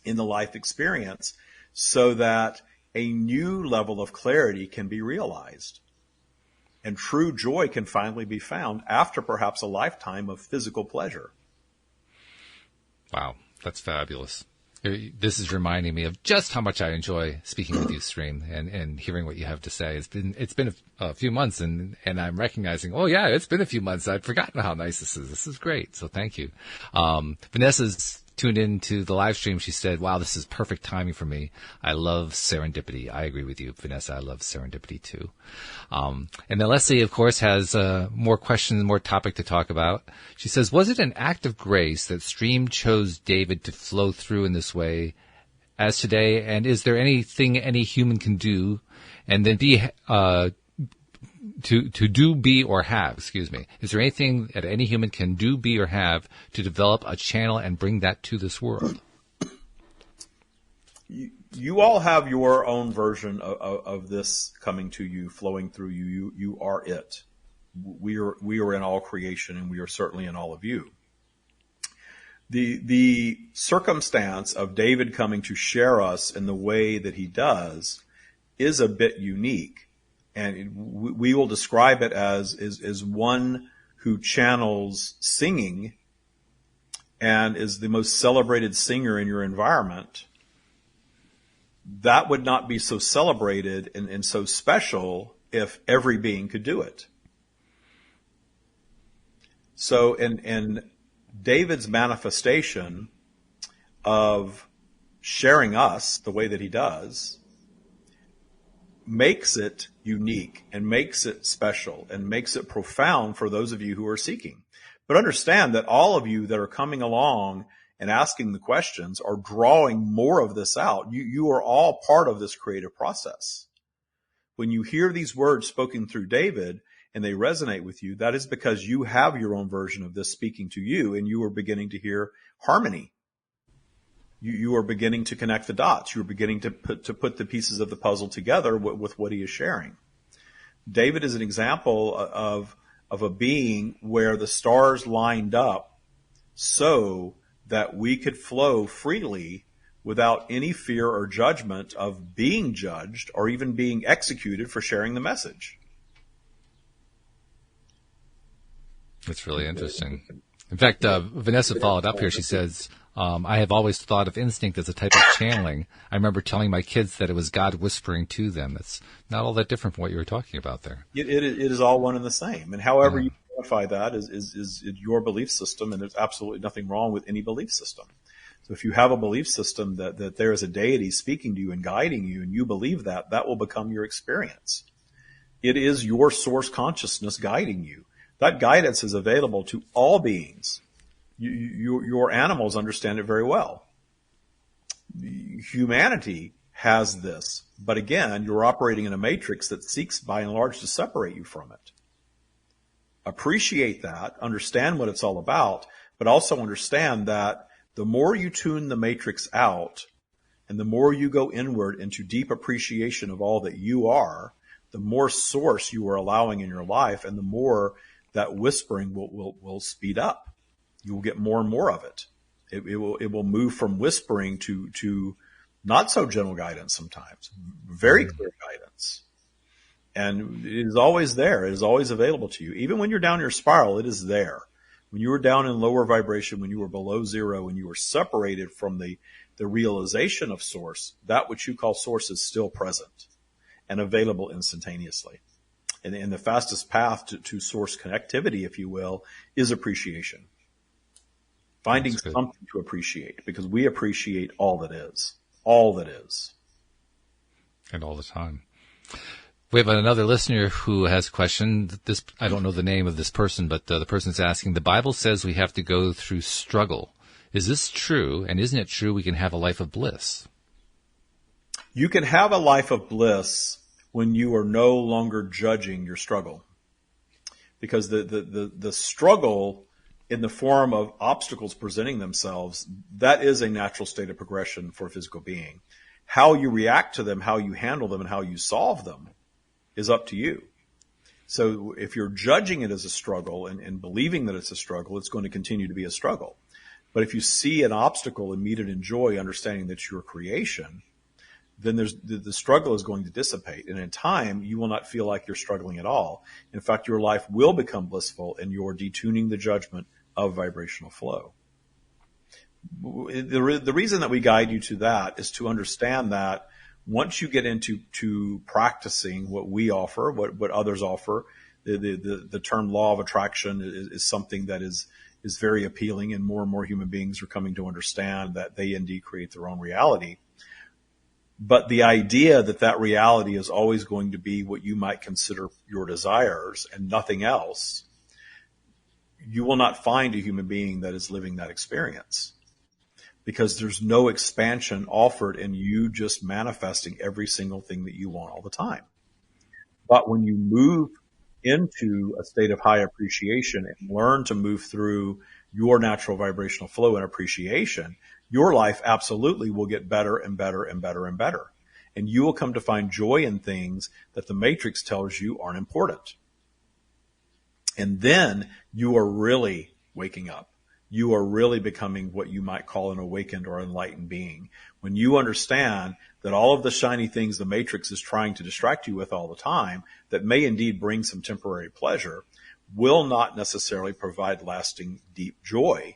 in the life experience so that a new level of clarity can be realized. And true joy can finally be found after perhaps a lifetime of physical pleasure. Wow, that's fabulous. This is reminding me of just how much I enjoy speaking with you, Stream, and hearing what you have to say. It's been a few months, and I'm recognizing, oh yeah, it's been a few months. I'd forgotten how nice this is. This is great. So thank you. Vanessa's tuned into the live stream. She said, wow, this is perfect timing for me. I love serendipity. I agree with you, Vanessa. I love serendipity too. And then Leslie, of course, has more questions, more topic to talk about. She says, was it an act of grace that Stream chose David to flow through in this way as today? And is there anything any human can do and then to do, be, or have, is there anything that any human can do, be, or have to develop a channel and bring that to this world? You all have your own version of this coming to you, flowing through you. You are it. We are in all creation, and we are certainly in all of you. The circumstance of David coming to share us in the way that he does is a bit unique. And we will describe it as one who channels singing and is the most celebrated singer in your environment. That would not be so celebrated and so special if every being could do it. So in David's manifestation of sharing us the way that he does, makes it unique and makes it special and makes it profound for those of you who are seeking. But understand that all of you that are coming along and asking the questions are drawing more of this out. You are all part of this creative process. When you hear these words spoken through David and they resonate with you, that is because you have your own version of this speaking to you, and you are beginning to hear harmony. You are beginning to connect the dots. You are beginning to put the pieces of the puzzle together with what he is sharing. David is an example of a being where the stars lined up so that we could flow freely without any fear or judgment of being judged or even being executed for sharing the message. That's really interesting. In fact, Vanessa followed up here. She says, I have always thought of instinct as a type of channeling. I remember telling my kids that it was God whispering to them. That's not all that different from what you were talking about there. It is all one and the same. And however you identify that is your belief system, and there's absolutely nothing wrong with any belief system. So if you have a belief system that there is a deity speaking to you and guiding you, and you believe that, that will become your experience. It is your source consciousness guiding you. That guidance is available to all beings. Your animals understand it very well. Humanity has this, but again, you're operating in a matrix that seeks by and large to separate you from it. Appreciate that, understand what it's all about, but also understand that the more you tune the matrix out and the more you go inward into deep appreciation of all that you are, the more source you are allowing in your life, and the more that whispering will speed up. You will get more and more of it. It will move from whispering to not so gentle guidance sometimes, very clear guidance. And it is always there. It is always available to you. Even when you're down your spiral, it is there. When you were down in lower vibration, when you were below zero, when you were separated from the realization of source, that which you call source is still present and available instantaneously. And the fastest path to source connectivity, if you will, is appreciation. Finding something to appreciate, because we appreciate all that is. All that is. And all the time. We have another listener who has a question. This, I don't know the name of this person, but the person's asking, the Bible says we have to go through struggle. Is this true? And isn't it true we can have a life of bliss? You can have a life of bliss when you are no longer judging your struggle. Because the struggle in the form of obstacles presenting themselves, that is a natural state of progression for a physical being. How you react to them, how you handle them, and how you solve them is up to you. So if you're judging it as a struggle and believing that it's a struggle, it's going to continue to be a struggle. But if you see an obstacle and meet it in joy, understanding that it's your creation, then the struggle is going to dissipate. And in time, you will not feel like you're struggling at all. In fact, your life will become blissful, and you're detuning the judgment of vibrational flow. The reason that we guide you to that is to understand that once you get into practicing what we offer, what others offer, the term law of attraction is something that is very appealing, and more human beings are coming to understand that they indeed create their own reality. But the idea that reality is always going to be what you might consider your desires and nothing else, you will not find a human being that is living that experience. Because there's no expansion offered in you just manifesting every single thing that you want all the time. But when you move into a state of high appreciation and learn to move through your natural vibrational flow and appreciation, your life absolutely will get better and better and better and better. And you will come to find joy in things that the matrix tells you aren't important. And then you are really waking up. You are really becoming what you might call an awakened or enlightened being. When you understand that all of the shiny things the matrix is trying to distract you with all the time, that may indeed bring some temporary pleasure, will not necessarily provide lasting deep joy.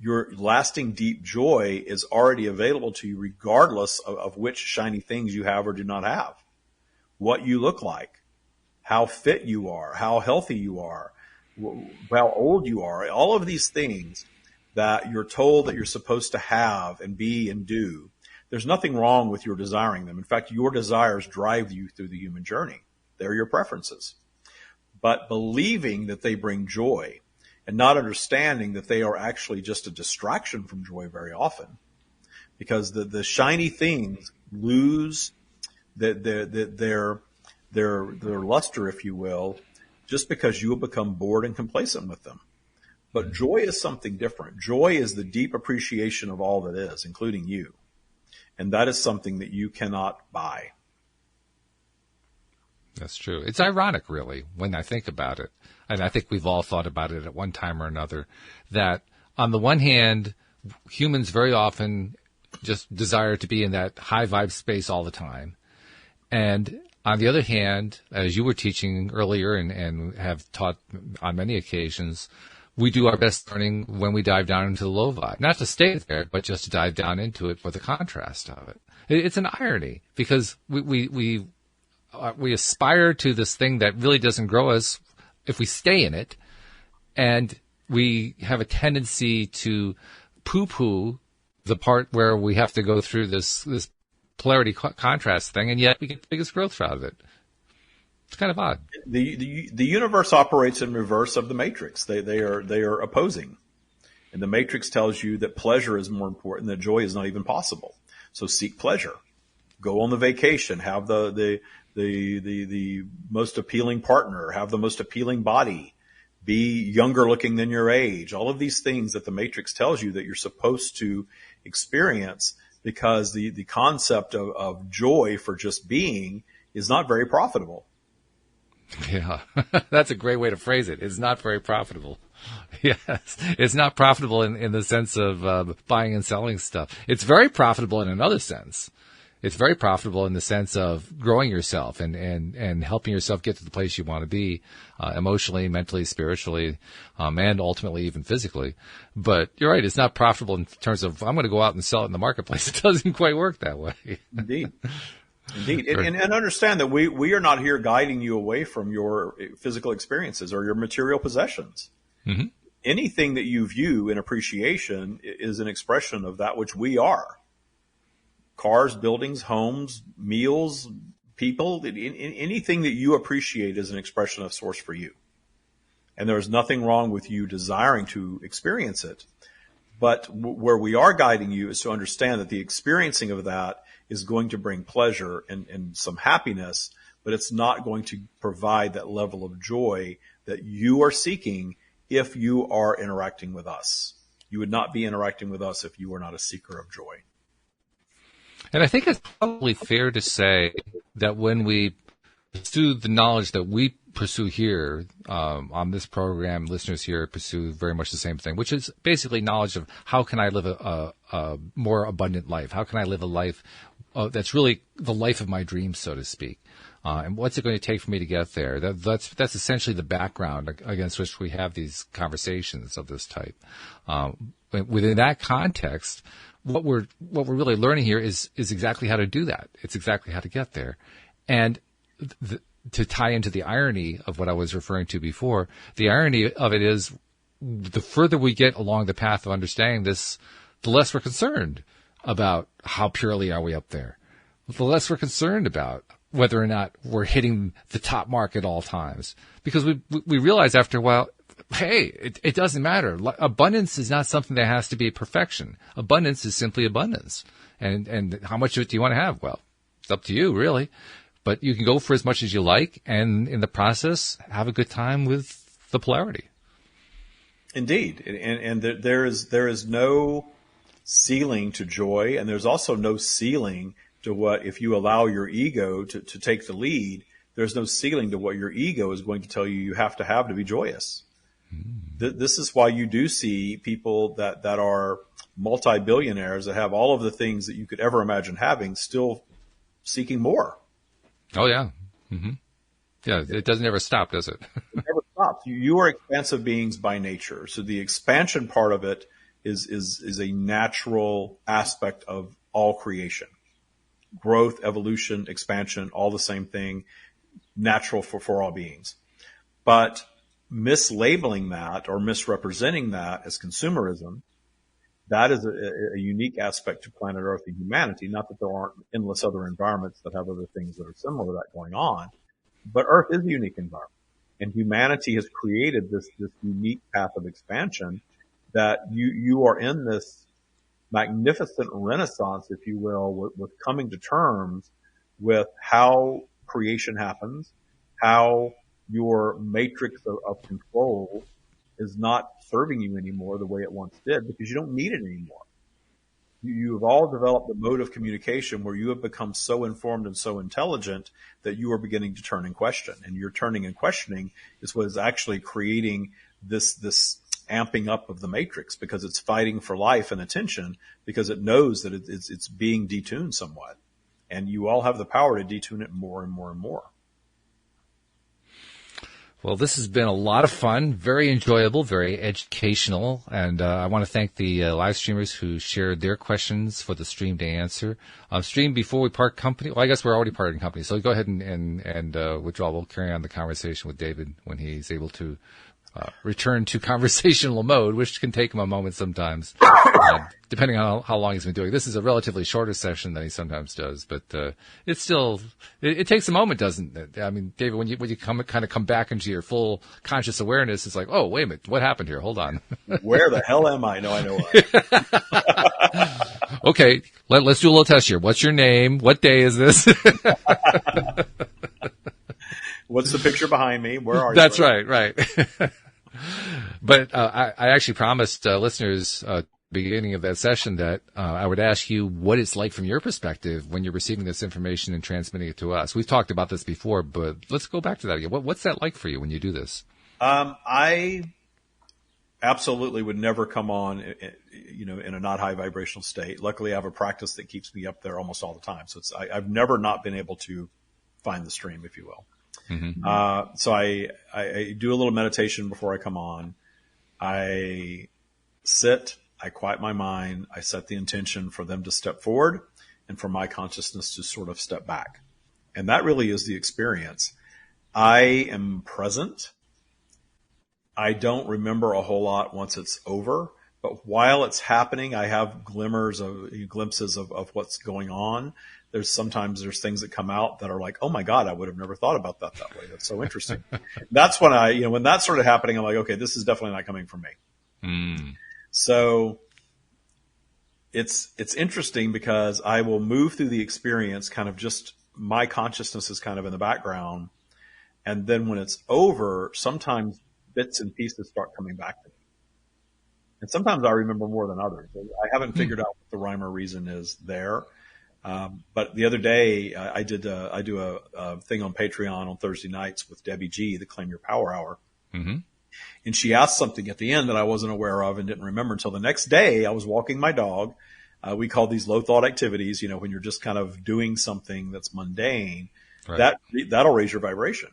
Your lasting deep joy is already available to you regardless of which shiny things you have or do not have. What you look like, how fit you are, how healthy you are, how old you are, all of these things that you're told that you're supposed to have and be and do, there's nothing wrong with your desiring them. In fact, your desires drive you through the human journey. They're your preferences. But believing that they bring joy and not understanding that they are actually just a distraction from joy very often, because the shiny things lose their luster, if you will, just because you will become bored and complacent with them. But joy is something different. Joy is the deep appreciation of all that is, including you. And that is something that you cannot buy. That's true. It's ironic, really, when I think about it. And I think we've all thought about it at one time or another, that on the one hand, humans very often just desire to be in that high vibe space all the time. And on the other hand, as you were teaching earlier and have taught on many occasions, we do our best learning when we dive down into the low vibe. Not to stay there, but just to dive down into it for the contrast of it. It's an irony, because we aspire to this thing that really doesn't grow us if we stay in it, and we have a tendency to poo-poo the part where we have to go through this polarity contrast thing, and yet we get the biggest growth out of it. It's kind of odd. The universe operates in reverse of the matrix. They are opposing, and the matrix tells you that pleasure is more important, that joy is not even possible. So seek pleasure, go on the vacation, have the most appealing partner, have the most appealing body, be younger looking than your age. All of these things that the matrix tells you that you're supposed to experience, because the concept of joy for just being is not very profitable. Yeah, that's a great way to phrase it. It's not very profitable. Yes, it's not profitable in the sense of buying and selling stuff. It's very profitable in another sense. It's very profitable in the sense of growing yourself and helping yourself get to the place you want to be, emotionally, mentally, spiritually, and ultimately even physically. But you're right, it's not profitable in terms of, I'm going to go out and sell it in the marketplace. It doesn't quite work that way. Indeed. Indeed. And understand that we are not here guiding you away from your physical experiences or your material possessions. Mm-hmm. Anything that you view in appreciation is an expression of that which we are. Cars, buildings, homes, meals, people, anything that you appreciate is an expression of source for you. And there's nothing wrong with you desiring to experience it. But where we are guiding you is to understand that the experiencing of that is going to bring pleasure and some happiness, but it's not going to provide that level of joy that you are seeking if you are interacting with us. You would not be interacting with us if you were not a seeker of joy. And I think it's probably fair to say that when we pursue the knowledge that we pursue here on this program, listeners here pursue very much the same thing, which is basically knowledge of how can I live a more abundant life? How can I live a life that's really the life of my dreams, so to speak? And what's it going to take for me to get there? That's essentially the background against which we have these conversations of this type. Within that context, what we're really learning here is exactly how to do that. It's exactly how to get there. And to tie into the irony of what I was referring to before, the irony of it is the further we get along the path of understanding this, the less we're concerned about how purely are we up there. The less we're concerned about whether or not we're hitting the top mark at all times. Because we realize after a while, hey, it doesn't matter. Abundance is not something that has to be perfection. Abundance is simply abundance. And how much of it do you want to have? Well, it's up to you, really. But you can go for as much as you like, and in the process, have a good time with the polarity. Indeed. And there is no ceiling to joy, and there's also no ceiling to what, if you allow your ego to take the lead, there's no ceiling to what your ego is going to tell you have to be joyous. This is why you do see people that are multi-billionaires that have all of the things that you could ever imagine having, still seeking more. Oh, yeah. Mm-hmm. Yeah, it doesn't ever stop, does it? It never stops. You are expansive beings by nature. So the expansion part of it is a natural aspect of all creation. Growth, evolution, expansion, all the same thing, natural for all beings. But mislabeling that or misrepresenting that as consumerism, that is a unique aspect to planet Earth and humanity. Not that there aren't endless other environments that have other things that are similar to that going on, but Earth is a unique environment. And humanity has created this unique path of expansion that you are in this magnificent renaissance, if you will, with coming to terms with how creation happens, how your matrix of control is not serving you anymore the way it once did, because you don't need it anymore. You have all developed a mode of communication where you have become so informed and so intelligent that you are beginning to turn and question. And your turning and questioning is what is actually creating this amping up of the matrix, because it's fighting for life and attention, because it knows that it's being detuned somewhat. And you all have the power to detune it more and more and more. Well, this has been a lot of fun, very enjoyable, very educational, and I want to thank the live streamers who shared their questions for the stream to answer. Stream, before we part company, well, I guess we're already parting company, so go ahead and withdraw. We'll carry on the conversation with David when he's able to return to conversational mode, which can take him a moment sometimes, depending on how long he's been doing. This is a relatively shorter session than he sometimes does, but it's still it takes a moment, doesn't it? I mean, David, when you come back into your full conscious awareness, it's like, oh, wait a minute, what happened here? Hold on. Where the hell am I? No, I know. Okay, let's do a little test here. What's your name? What day is this? What's the picture behind me? Where are you? That's right. But I actually promised listeners beginning of that session that I would ask you what it's like from your perspective when you're receiving this information and transmitting it to us. We've talked about this before, but let's go back to that again. What's that like for you when you do this? I absolutely would never come on, in a not high vibrational state. Luckily, I have a practice that keeps me up there almost all the time. So I've never not been able to find the stream, if you will. Mm-hmm. So I do a little meditation before I come on. I sit, I quiet my mind, I set the intention for them to step forward and for my consciousness to sort of step back. And that really is the experience. I am present. I don't remember a whole lot once it's over, but while it's happening, I have glimpses of what's going on. Sometimes there's things that come out that are like, oh my God, I would have never thought about that way. That's so interesting. That's when when that started happening, I'm like, okay, this is definitely not coming from me. Mm. So it's interesting because I will move through the experience kind of just my consciousness is kind of in the background. And then when it's over, sometimes bits and pieces start coming back to me. And sometimes I remember more than others. I haven't figured out what the rhyme or reason is there. But the other day I do a thing on Patreon on Thursday nights with Debbie G, the Claim Your Power Hour. Mm-hmm. And she asked something at the end that I wasn't aware of and didn't remember until the next day. I was walking my dog. We call these low thought activities, when you're just kind of doing something that's mundane, right. That'll raise your vibration.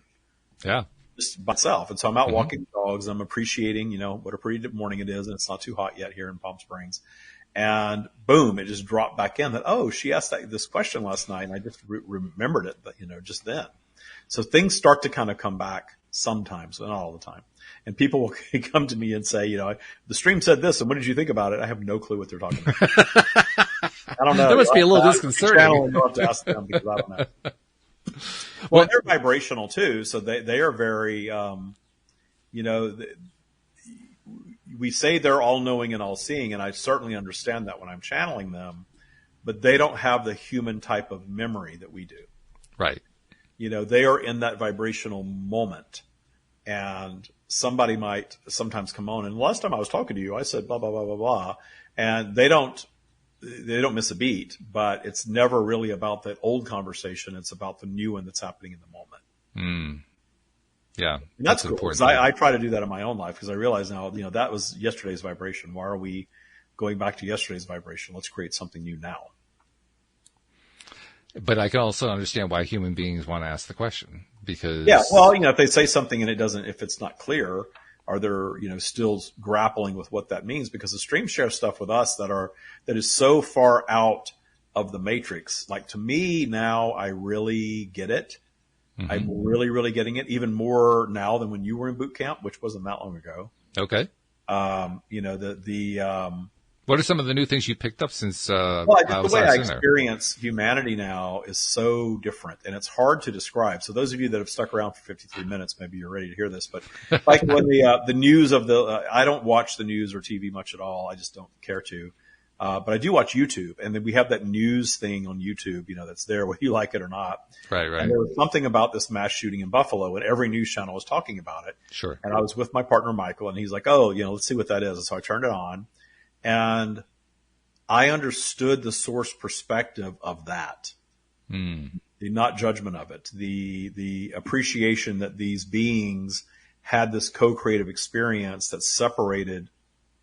Yeah. Just by itself. And so I'm out walking dogs. I'm appreciating, what a pretty morning it is. And it's not too hot yet here in Palm Springs. And boom, it just dropped back in that, oh, she asked this question last night. And I just remembered it, but, just then. So things start to kind of come back sometimes, but not all the time. And people will come to me and say, the stream said this, and what did you think about it? I have no clue what they're talking about. I don't know. That must be a little disconcerting. You'll have to ask them because I don't know. Well, they're vibrational too, so they are very, we say they're all-knowing and all-seeing, and I certainly understand that when I'm channeling them, but they don't have the human type of memory that we do. Right. They are in that vibrational moment, and somebody might sometimes come on. And last time I was talking to you, I said blah blah blah blah blah, and they don't miss a beat. But it's never really about that old conversation. It's about the new one that's happening in the moment. Mm. Yeah, and that's cool. Important. I try to do that in my own life because I realize now, that was yesterday's vibration. Why are we going back to yesterday's vibration? Let's create something new now. But I can also understand why human beings want to ask the question because if they say something and if it's not clear, are there still grappling with what that means? Because the stream shares stuff with us that is so far out of the matrix. Like to me now, I really get it. Mm-hmm. I'm really, really getting it even more now than when you were in boot camp, which wasn't that long ago. Okay. What are some of the new things you picked up since the way I experience humanity now is so different, and it's hard to describe. So those of you that have stuck around for 53 minutes, maybe you're ready to hear this. But like when the news of I don't watch the news or TV much at all. I just don't care to. But I do watch YouTube, and then we have that news thing on YouTube, that's there whether you like it or not. Right. And there was something about this mass shooting in Buffalo, and every news channel was talking about it. Sure. And I was with my partner Michael, and he's like, "Oh, let's see what that is." And so I turned it on. And I understood the source perspective of that, the not judgment of it, the appreciation that these beings had this co-creative experience that separated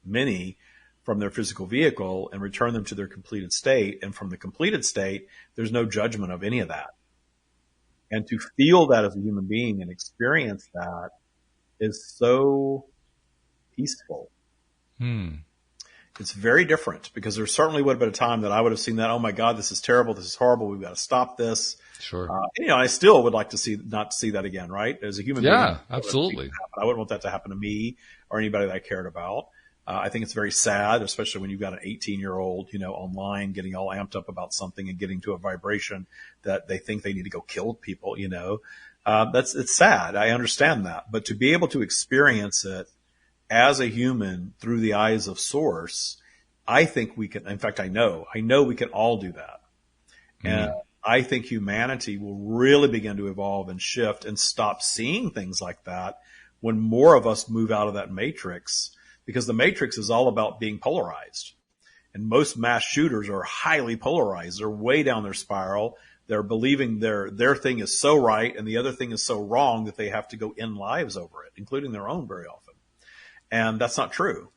many from their physical vehicle and returned them to their completed state. And from the completed state, there's no judgment of any of that. And to feel that as a human being and experience that is so peaceful. It's very different because there certainly would have been a time that I would have seen that, oh my God, this is terrible. This is horrible. We've got to stop this. Sure. I still would like to not see that again, right? As a human being. Yeah, absolutely. I wouldn't want that to happen to me or anybody that I cared about. I think it's very sad, especially when you've got an 18-year-old, online getting all amped up about something and getting to a vibration that they think they need to go kill people, it's sad. I understand that. But to be able to experience it as a human through the eyes of source, I think we can, in fact, I know we can all do that. And I think humanity will really begin to evolve and shift and stop seeing things like that when more of us move out of that matrix, because the matrix is all about being polarized. And most mass shooters are highly polarized. They're way down their spiral. They're believing their thing is so right and the other thing is so wrong that they have to go end lives over it, including their own very often. And that's not true.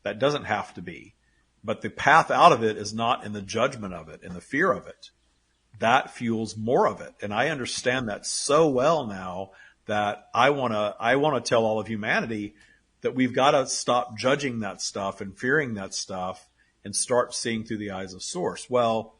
That doesn't have to be. But the path out of it is not in the judgment of it and the fear of it. That fuels more of it. And I understand that so well now that I want to tell all of humanity that we've got to stop judging that stuff and fearing that stuff and start seeing through the eyes of source. Well,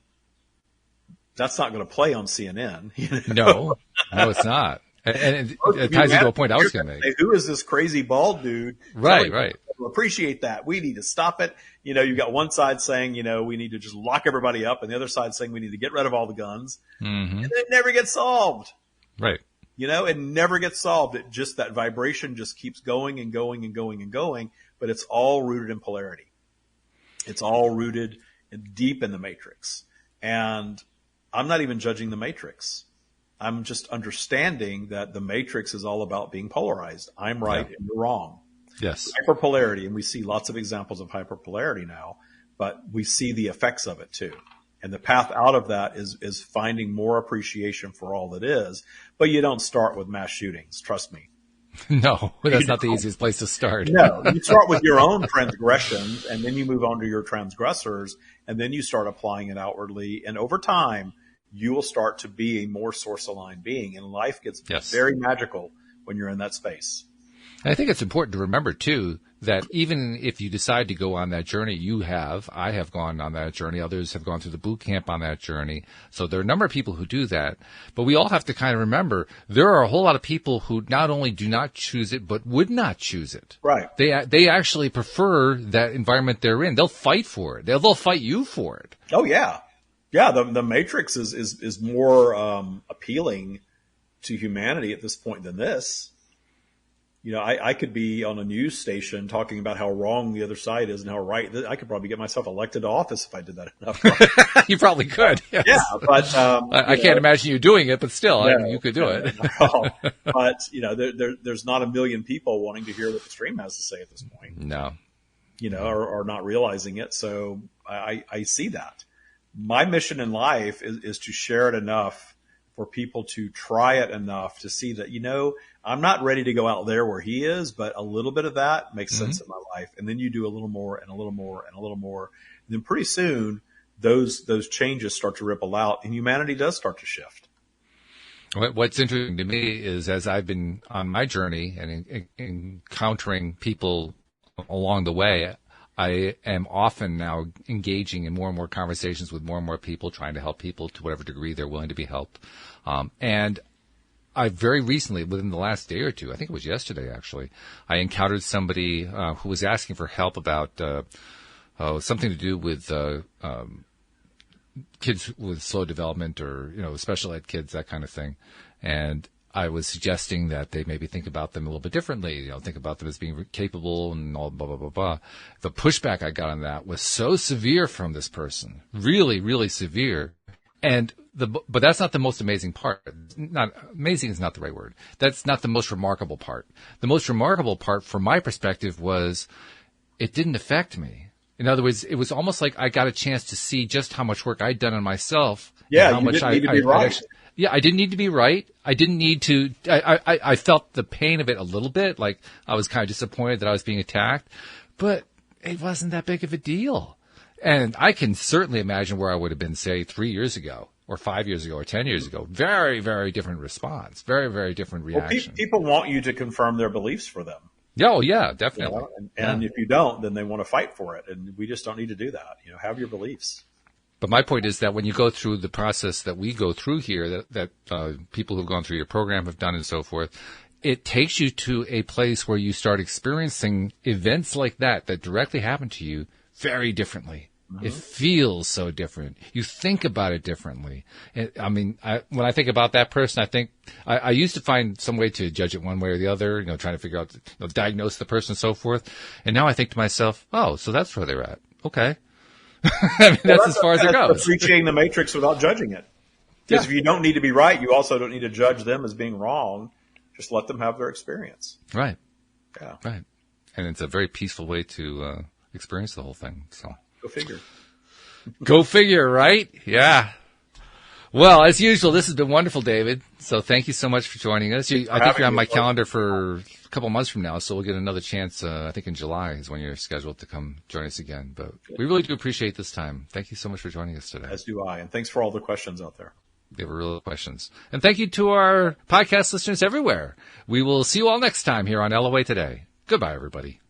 that's not going to play on CNN. You know? No, it's not. And it ties into a point I was going to make. Who is this crazy bald dude? Right. Appreciate that. We need to stop it. You know, you've got one side saying, you know, we need to just lock everybody up, and the other side saying we need to get rid of all the guns. Mm-hmm. And it never gets solved. Right. You know, it never gets solved. It just, that vibration just keeps going and going and going and going, but it's all rooted in polarity. It's all rooted deep in the matrix. And I'm not even judging the matrix. I'm just understanding that the matrix is all about being polarized. I'm right and you're wrong. Yes. Hyperpolarity, and we see lots of examples of hyperpolarity now, but we see the effects of it too. And the path out of that is finding more appreciation for all that is. But you don't start with mass shootings, trust me. No, that's not the easiest place to start. No, you start with your own transgressions, and then you move on to your transgressors, and then you start applying it outwardly. And over time, you will start to be a more source-aligned being, and life gets very magical when you're in that space. And I think it's important to remember, too, that even if you decide to go on that journey, I have gone on that journey, others have gone through the boot camp on that journey. So there are a number of people who do that. But we all have to kind of remember there are a whole lot of people who not only do not choose it, but would not choose it. Right. They actually prefer that environment they're in. They'll fight for it. They'll fight you for it. Oh, yeah. Yeah, the matrix is more appealing to humanity at this point than this. You know, I could be on a news station talking about how wrong the other side is and how right. I could probably get myself elected to office if I did that enough. You probably could. Yes. Yeah, but I can't imagine you doing it, but still, I mean, you could do it. But you know, there's not a million people wanting to hear what the stream has to say at this point. No, you know, or not realizing it. So I see that. My mission in life is to share it enough for people to try it enough to see that, you know, I'm not ready to go out there where he is, but a little bit of that makes sense in my life. And then you do a little more and a little more and a little more. And then pretty soon those changes start to ripple out and humanity does start to shift. What's interesting to me is as I've been on my journey and encountering people along the way, I am often now engaging in more and more conversations with more and more people, trying to help people to whatever degree they're willing to be helped. And I very recently, within the last day or two, I think it was yesterday actually, I encountered somebody who was asking for help about something to do with kids with slow development or, you know, special ed kids, that kind of thing. And I was suggesting that they maybe think about them a little bit differently, you know, think about them as being capable and all blah, blah, blah, blah. The pushback I got on that was so severe from this person, really, really severe. And but that's not the most amazing part. Not amazing is not the right word. That's not the most remarkable part. The most remarkable part from my perspective was it didn't affect me. In other words, it was almost like I got a chance to see just how much work I'd done on myself. Yeah, how you much didn't need to be right. Yeah, I didn't need to be right. I didn't need to. I felt the pain of it a little bit, like I was kind of disappointed that I was being attacked, but it wasn't that big of a deal. And I can certainly imagine where I would have been, say, 3 years ago, or 5 years ago, or 10 years ago. Very, very different response. Very, very different reaction. Well, people want you to confirm their beliefs for them. Oh, yeah, definitely. You know? And if you don't, then they want to fight for it. And we just don't need to do that. You know, have your beliefs. But my point is that when you go through the process that we go through here, that people who've gone through your program have done and so forth, it takes you to a place where you start experiencing events like that directly happen to you very differently. Mm-hmm. It feels so different. You think about it differently. I mean, when I think about that person, I think I used to find some way to judge it one way or the other, you know, trying to figure out, you know, diagnose the person and so forth. And now I think to myself, oh, so that's where they're at. Okay. I mean, that's as far as it goes. Appreciating the matrix without judging it. Because if you don't need to be right, you also don't need to judge them as being wrong. Just let them have their experience. Right. Yeah. Right. And it's a very peaceful way to experience the whole thing. So go figure. Go figure, right? Yeah. Well, as usual, this has been wonderful, David. So thank you so much for joining us. I think you're on my calendar for a couple months from now, so we'll get another chance. I think in July is when you're scheduled to come join us again. But we really do appreciate this time. Thank you so much for joining us today. As do I. And thanks for all the questions out there. They were real questions. And thank you to our podcast listeners everywhere. We will see you all next time here on LOA Today. Goodbye, everybody.